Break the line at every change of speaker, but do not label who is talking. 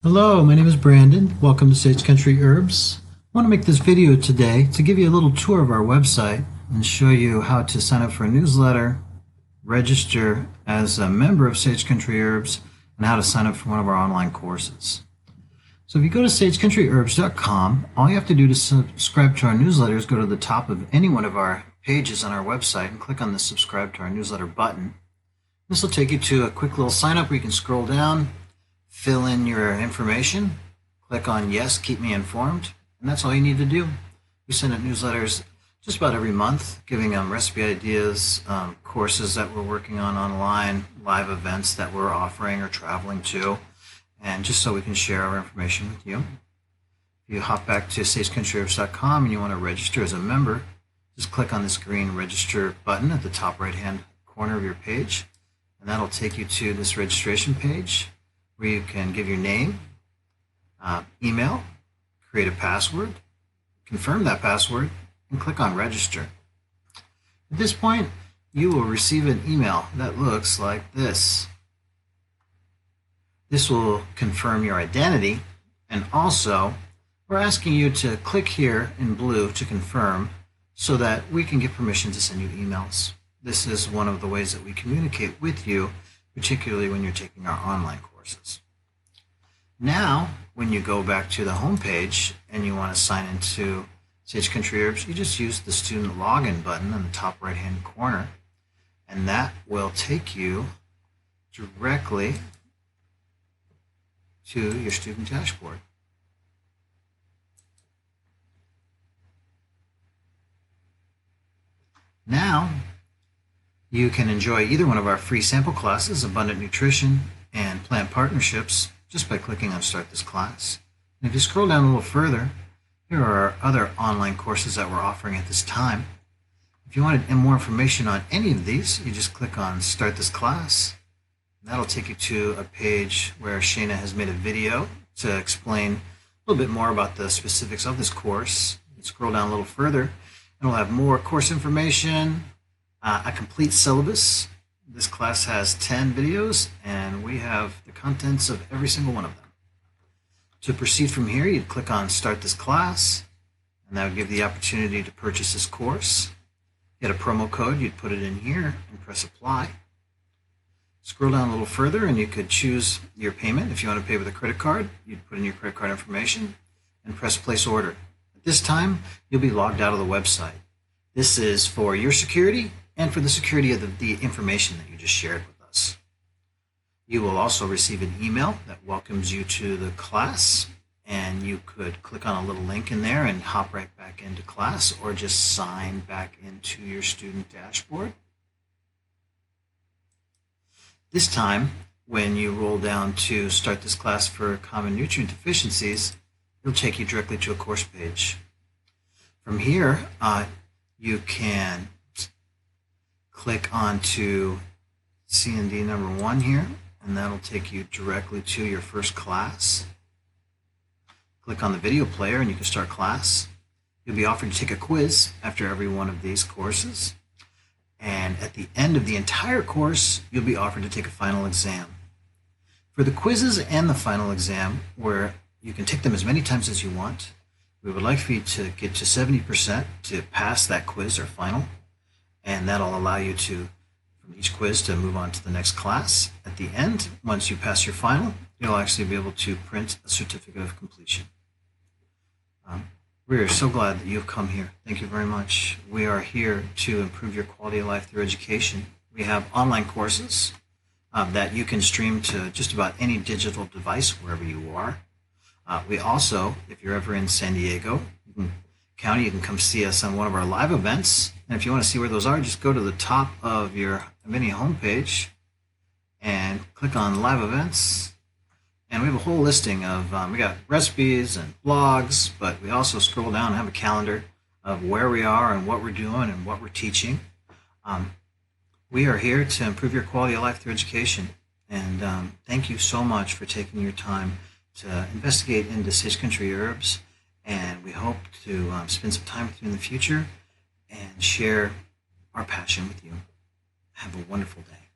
Hello, my name is Brandon. Welcome to Sage Country Herbs. I want to make this video today to give you a little tour of our website and show you how to sign up for a newsletter, register as a member of Sage Country Herbs, and how to sign up for one of our online courses. So if you go to sagecountryherbs.com, all you have to do to subscribe to our newsletter is go to the top of any one of our pages on our website and click on the subscribe to our newsletter button. This will take you to a quick little sign up where you can scroll down, fill in your information, click on yes, keep me informed, and that's all you need to do. We send out newsletters just about every month, giving them recipe ideas, courses that we're working on online, live events that we're offering or traveling to, and just so we can share our information with you. If you hop back to sagecountryherbs.com and you want to register as a member, just click on this green register button at the top right hand corner of your page, and that'll take you to this registration page where you can give your name, email, create a password, confirm that password, and click on register. At this point, you will receive an email that looks like this. This will confirm your identity, and also we're asking you to click here in blue to confirm so that we can get permission to send you emails. This is one of the ways that we communicate with you, particularly when you're taking our online courses. Now, when you go back to the home page and you want to sign into Sage Country Herbs, you just use the student login button in the top right hand corner, and that will take you directly to your student dashboard. Now, you can enjoy either one of our free sample classes, Abundant Nutrition and Plant Partnerships, just by clicking on Start This Class. And if you scroll down a little further, here are our other online courses that we're offering at this time. If you wanted more information on any of these, you just click on Start This Class. And that'll take you to a page where Shayna has made a video to explain a little bit more about the specifics of this course. You can scroll down a little further, and we'll have more course information, a complete syllabus. This class has 10 videos, and we have the contents of every single one of them. To proceed from here, you'd click on Start This Class, and that would give the opportunity to purchase this course. Get a promo code, you'd put it in here and press Apply. Scroll down a little further, and you could choose your payment. If you want to pay with a credit card, you'd put in your credit card information and press Place Order. At this time, you'll be logged out of the website. This is for your security and for the security of the information that you just shared with us. You will also receive an email that welcomes you to the class, and you could click on a little link in there and hop right back into class, or just sign back into your student dashboard. This time, when you roll down to Start This Class for Common Nutrient Deficiencies, it'll take you directly to a course page. From here, you can click onto C&D number 1 here, and that'll take you directly to your first class. Click on the video player and you can start class. You'll be offered to take a quiz after every one of these courses. And at the end of the entire course, you'll be offered to take a final exam. For the quizzes and the final exam, where you can take them as many times as you want, we would like for you to get to 70% to pass that quiz or final, and that'll allow you to, from each quiz, to move on to the next class. At the end, once you pass your final, you'll actually be able to print a certificate of completion. We are so glad that you've come here. Thank you very much. We are here to improve your quality of life through education. We have online courses that you can stream to just about any digital device wherever you are. We also, if you're ever in San Diego County, you can come see us on one of our live events. And if you want to see where those are, just go to the top of your mini homepage and click on live events. And we have a whole listing of, we got recipes and blogs, but we also scroll down and have a calendar of where we are and what we're doing and what we're teaching. We are here to improve your quality of life through education. And thank you so much for taking your time to investigate into Sage Country Herbs. And we hope to spend some time with you in the future and share our passion with you. Have a wonderful day.